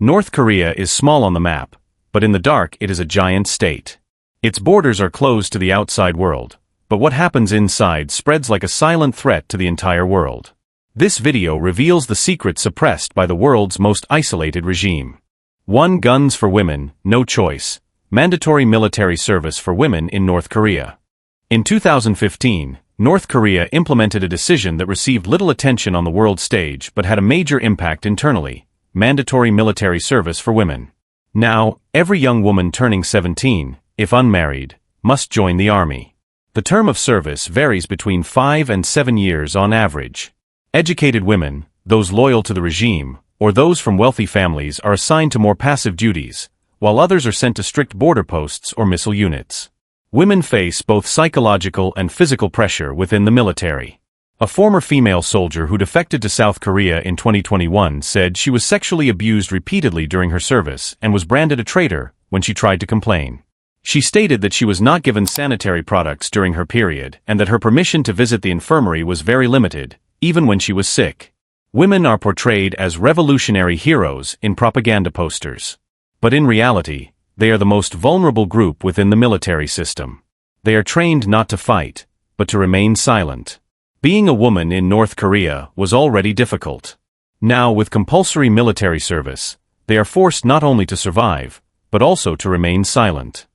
North Korea is small on the map, but in the dark it is a giant state. Its borders are closed to the outside world, but what happens inside spreads like a silent threat to the entire world. This video reveals the secrets suppressed by the world's most isolated regime. 1. Guns for women, no choice. Mandatory military service for women in North Korea. In 2015, North Korea implemented a decision that received little attention on the world stage but had a major impact internally: mandatory military service for women. Now, every young woman turning 17, if unmarried, must join the army. The term of service varies between 5 and 7 years on average. Educated women, those loyal to the regime, or those from wealthy families are assigned to more passive duties, while others are sent to strict border posts or missile units. Women face both psychological and physical pressure within the military. A former female soldier who defected to South Korea in 2021 said she was sexually abused repeatedly during her service and was branded a traitor when she tried to complain. She stated that she was not given sanitary products during her period and that her permission to visit the infirmary was very limited, even when she was sick. Women are portrayed as revolutionary heroes in propaganda posters. But in reality, they are the most vulnerable group within the military system. They are trained not to fight, but to remain silent. Being a woman in North Korea was already difficult. Now, with compulsory military service, they are forced not only to survive, but also to remain silent.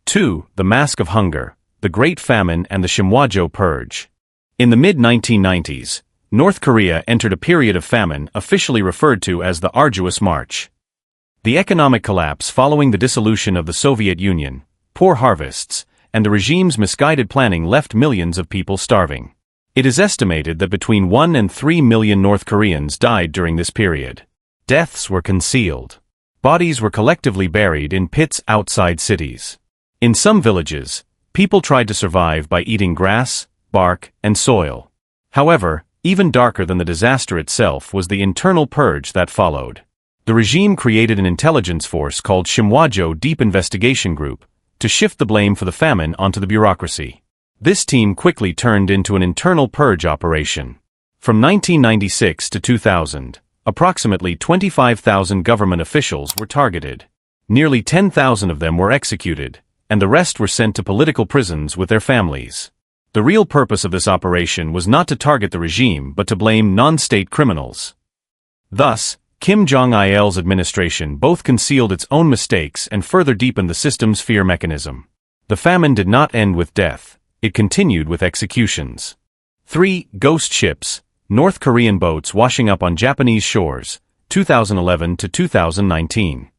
2. The Mask of Hunger, the Great Famine and the Shimhwa-jo Purge. In the mid-1990s, North Korea entered a period of famine officially referred to as the Arduous March. The economic collapse following the dissolution of the Soviet Union, poor harvests, and the regime's misguided planning left millions of people starving. It is estimated that between 1 and 3 million North Koreans died during this period. Deaths were concealed. Bodies were collectively buried in pits outside cities. In some villages, people tried to survive by eating grass, bark, and soil. However, even darker than the disaster itself was the internal purge that followed. The regime created an intelligence force called Shimhwa-jo Deep Investigation Group to shift the blame for the famine onto the bureaucracy. This team quickly turned into an internal purge operation. From 1996 to 2000, approximately 25,000 government officials were targeted. Nearly 10,000 of them were executed, and the rest were sent to political prisons with their families. The real purpose of this operation was not to target the regime but to blame non-state criminals. Thus, Kim Jong-il's administration both concealed its own mistakes and further deepened the system's fear mechanism. The famine did not end with death, it continued with executions. 3. Ghost ships, North Korean boats washing up on Japanese shores, 2011 to 2019.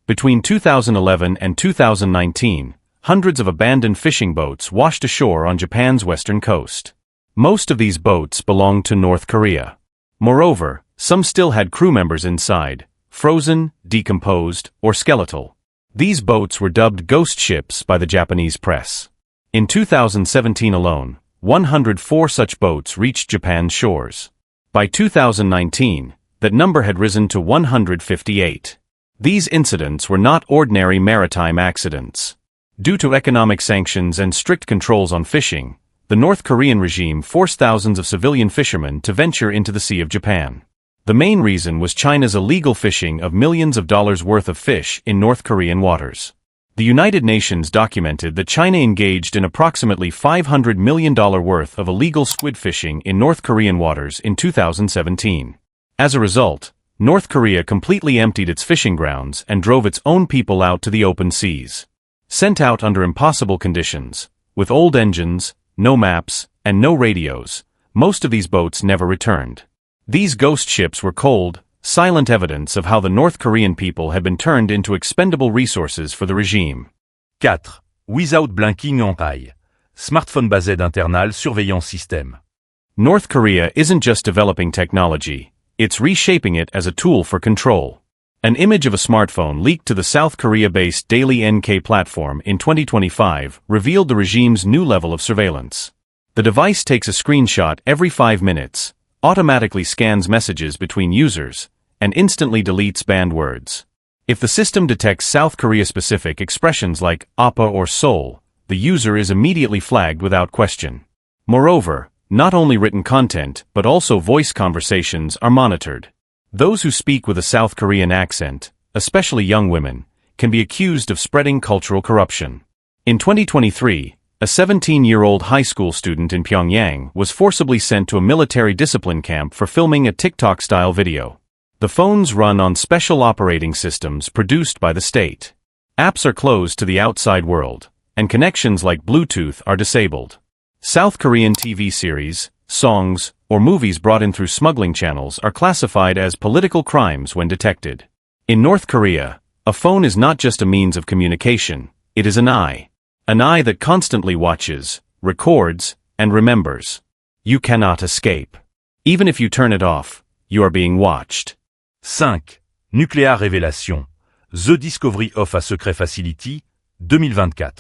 Between 2011 and 2019, hundreds of abandoned fishing boats washed ashore on Japan's western coast. Most of these boats belonged to North Korea. Moreover, some still had crew members inside, frozen, decomposed, or skeletal. These boats were dubbed ghost ships by the Japanese press. In 2017 alone, 104 such boats reached Japan's shores. By 2019, that number had risen to 158. These incidents were not ordinary maritime accidents. Due to economic sanctions and strict controls on fishing, the North Korean regime forced thousands of civilian fishermen to venture into the Sea of Japan. The main reason was China's illegal fishing of millions of dollars worth of fish in North Korean waters. The United Nations documented that China engaged in approximately $500 million worth of illegal squid fishing in North Korean waters in 2017. As a result, North Korea completely emptied its fishing grounds and drove its own people out to the open seas. Sent out under impossible conditions, with old engines, no maps, and no radios, most of these boats never returned. These ghost ships were cold, silent evidence of how the North Korean people had been turned into expendable resources for the regime. 4. Without blinking en eye. Smartphone basé d'internal surveillance système. North Korea isn't just developing technology, it's reshaping it as a tool for control. An image of a smartphone leaked to the South Korea-based Daily NK platform in 2025 revealed the regime's new level of surveillance. The device takes a screenshot every 5 minutes, automatically scans messages between users, and instantly deletes banned words. If the system detects South Korea-specific expressions like Appa or Seoul, the user is immediately flagged without question. Moreover, not only written content but also voice conversations are monitored. Those who speak with a South Korean accent, especially young women, can be accused of spreading cultural corruption. In 2023, a 17-year-old high school student in Pyongyang was forcibly sent to a military discipline camp for filming a TikTok-style video. The phones run on special operating systems produced by the state. Apps are closed to the outside world, and connections like Bluetooth are disabled. South Korean TV series, songs, or movies brought in through smuggling channels are classified as political crimes when detected. In North Korea, a phone is not just a means of communication, it is an eye. An eye that constantly watches, records, and remembers. You cannot escape. Even if you turn it off, you are being watched. 5. Nuclear Révélation. The Discovery of a Secret Facility, 2024.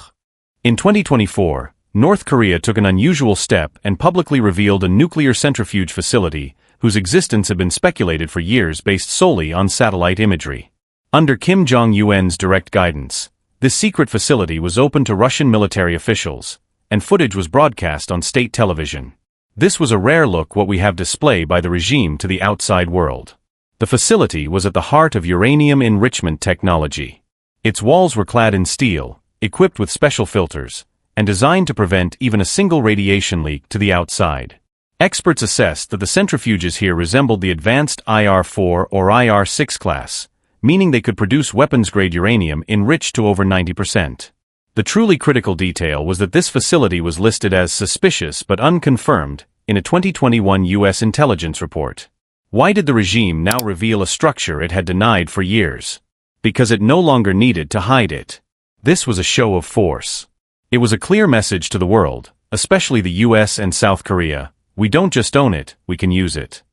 In 2024, North Korea took an unusual step and publicly revealed a nuclear centrifuge facility whose existence had been speculated for years based solely on satellite imagery. Under Kim Jong-un's direct guidance, this secret facility was open to Russian military officials, and footage was broadcast on state television. This was a rare look what we have displayed by the regime to the outside world. The facility was at the heart of uranium enrichment technology. Its walls were clad in steel, equipped with special filters, and designed to prevent even a single radiation leak to the outside. Experts assessed that the centrifuges here resembled the advanced IR-4 or IR-6 class, meaning they could produce weapons-grade uranium enriched to over 90%. The truly critical detail was that this facility was listed as suspicious but unconfirmed in a 2021 U.S. intelligence report. Why did the regime now reveal a structure it had denied for years? Because it no longer needed to hide it. This was a show of force. It was a clear message to the world, especially the U.S. and South Korea: we don't just own it, we can use it.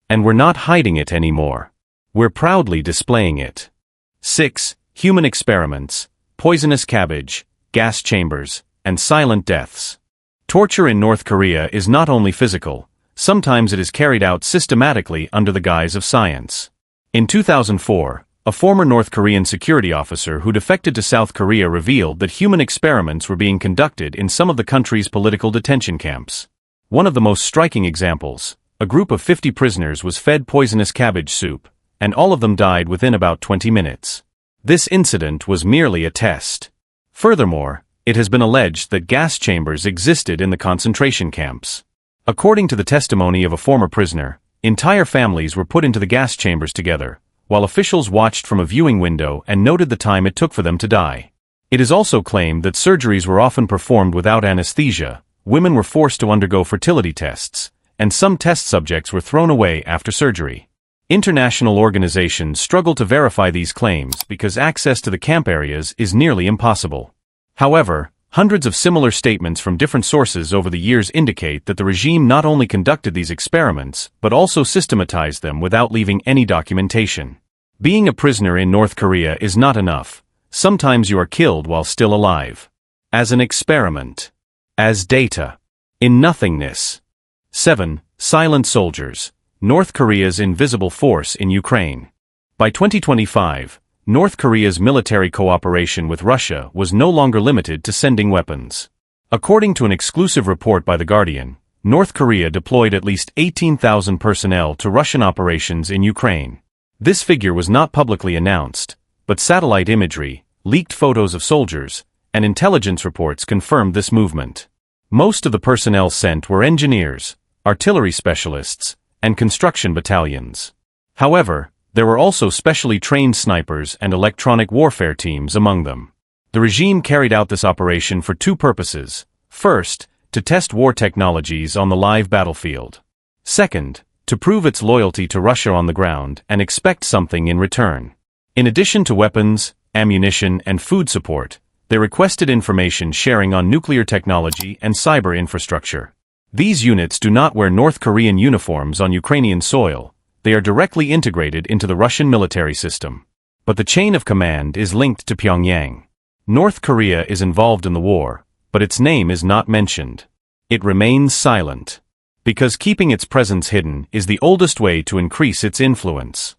And we're not hiding it anymore. We're proudly displaying it. 6. Human experiments, poisonous cabbage, gas chambers, and silent deaths. Torture in North Korea is not only physical, sometimes it is carried out systematically under the guise of science. In 2004, a former North Korean security officer who defected to South Korea revealed that human experiments were being conducted in some of the country's political detention camps. One of the most striking examples, a group of 50 prisoners was fed poisonous cabbage soup, and all of them died within about 20 minutes. This incident was merely a test. Furthermore, it has been alleged that gas chambers existed in the concentration camps. According to the testimony of a former prisoner, entire families were put into the gas chambers together, while officials watched from a viewing window and noted the time it took for them to die. It is also claimed that surgeries were often performed without anesthesia, women were forced to undergo fertility tests, and some test subjects were thrown away after surgery. International organizations struggle to verify these claims because access to the camp areas is nearly impossible. However, hundreds of similar statements from different sources over the years indicate that the regime not only conducted these experiments but also systematized them without leaving any documentation. Being a prisoner in North Korea is not enough. Sometimes you are killed while still alive. As an experiment. As data. In nothingness. 7. Silent soldiers. North Korea's invisible force in Ukraine. By 2025, North Korea's military cooperation with Russia was no longer limited to sending weapons. According to an exclusive report by The Guardian, North Korea deployed at least 18,000 personnel to Russian operations in Ukraine. This figure was not publicly announced, but satellite imagery, leaked photos of soldiers, and intelligence reports confirmed this movement. Most of the personnel sent were engineers, artillery specialists, and construction battalions. However, there were also specially trained snipers and electronic warfare teams among them. The regime carried out this operation for two purposes. First, to test war technologies on the live battlefield. Second, to prove its loyalty to Russia on the ground and expect something in return. In addition to weapons, ammunition, and food support, they requested information sharing on nuclear technology and cyber infrastructure. These units do not wear North Korean uniforms on Ukrainian soil, they are directly integrated into the Russian military system. But the chain of command is linked to Pyongyang. North Korea is involved in the war, but its name is not mentioned. It remains silent. Because keeping its presence hidden is the oldest way to increase its influence.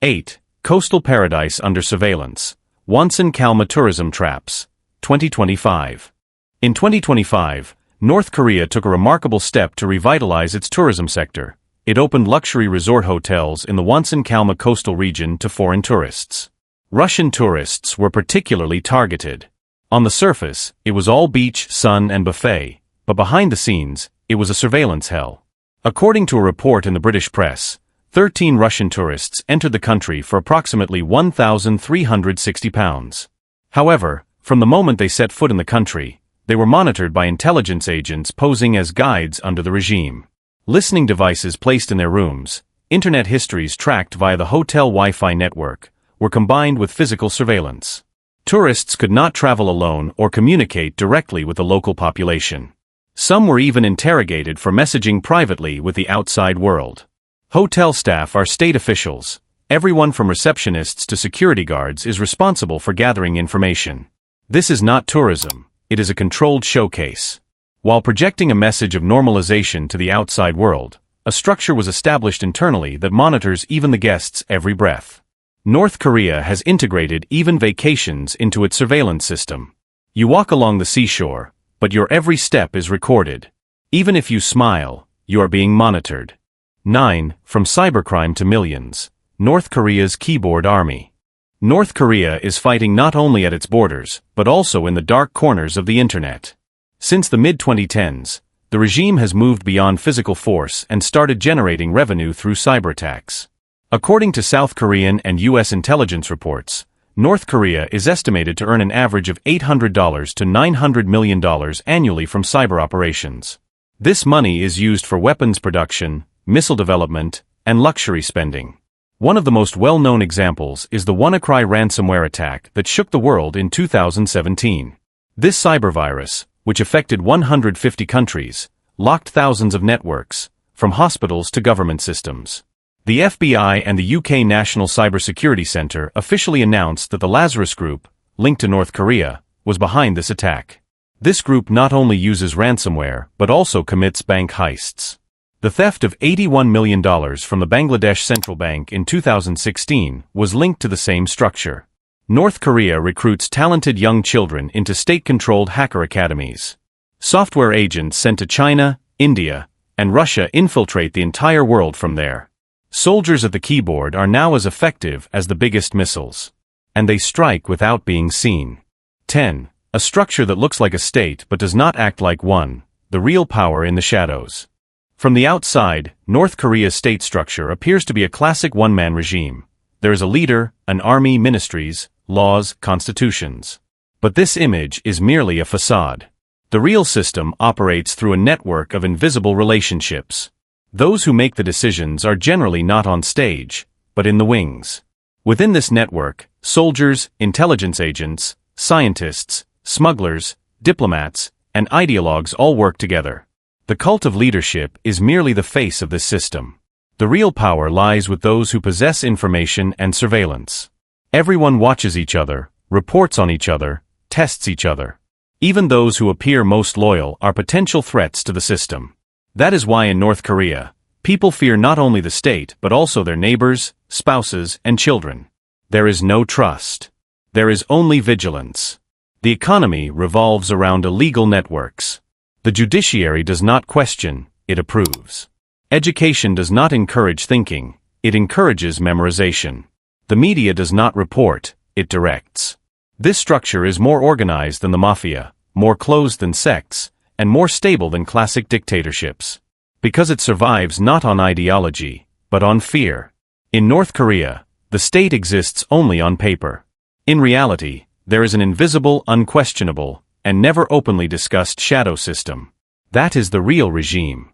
8. Coastal paradise under surveillance. Wonsan Kalma tourism traps. 2025. In 2025, North Korea took a remarkable step to revitalize its tourism sector. It opened luxury resort hotels in the Wonsan Kalma coastal region to foreign tourists. Russian tourists were particularly targeted. On the surface, it was all beach, sun and buffet, but behind the scenes, it was a surveillance hell. According to a report in the British press, 13 Russian tourists entered the country for approximately £1,360. However, from the moment they set foot in the country, they were monitored by intelligence agents posing as guides under the regime. Listening devices placed in their rooms, internet histories tracked via the hotel Wi-Fi network, were combined with physical surveillance. Tourists could not travel alone or communicate directly with the local population. Some were even interrogated for messaging privately with the outside world. Hotel staff are state officials. Everyone from receptionists to security guards is responsible for gathering information. This is not tourism, it is a controlled showcase. While projecting a message of normalization to the outside world, a structure was established internally that monitors even the guests' every breath. North Korea has integrated even vacations into its surveillance system. You walk along the seashore, but your every step is recorded. Even if you smile, you are being monitored. 9. From cybercrime to millions. North Korea's keyboard army. North Korea is fighting not only at its borders, but also in the dark corners of the internet. Since the mid-2010s, the regime has moved beyond physical force and started generating revenue through cyberattacks. According to South Korean and U.S. intelligence reports, North Korea is estimated to earn an average of $800 to $900 million annually from cyber operations. This money is used for weapons production, missile development, and luxury spending. One of the most well-known examples is the WannaCry ransomware attack that shook the world in 2017. This cybervirus, which affected 150 countries, locked thousands of networks, from hospitals to government systems. The FBI and the UK National Cybersecurity Centre officially announced that the Lazarus Group, linked to North Korea, was behind this attack. This group not only uses ransomware but also commits bank heists. The theft of $81 million from the Bangladesh Central Bank in 2016 was linked to the same structure. North Korea recruits talented young children into state-controlled hacker academies. Software agents sent to China, India, and Russia infiltrate the entire world from there. Soldiers at the keyboard are now as effective as the biggest missiles. And they strike without being seen. 10. A structure that looks like a state but does not act like one, the real power in the shadows. From the outside, North Korea's state structure appears to be a classic one-man regime. There is a leader, an army, ministries, laws, constitutions. But this image is merely a facade. The real system operates through a network of invisible relationships. Those who make the decisions are generally not on stage, but in the wings. Within this network, soldiers, intelligence agents, scientists, smugglers, diplomats, and ideologues all work together. The cult of leadership is merely the face of this system. The real power lies with those who possess information and surveillance. Everyone watches each other, reports on each other, tests each other. Even those who appear most loyal are potential threats to the system. That is why in North Korea, people fear not only the state but also their neighbors, spouses, and children. There is no trust. There is only vigilance. The economy revolves around illegal networks. The judiciary does not question, it approves. Education does not encourage thinking, it encourages memorization. The media does not report, it directs. This structure is more organized than the mafia, more closed than sects, and more stable than classic dictatorships. Because it survives not on ideology, but on fear. In North Korea, the state exists only on paper. In reality, there is an invisible, unquestionable, and never openly discussed shadow system. That is the real regime.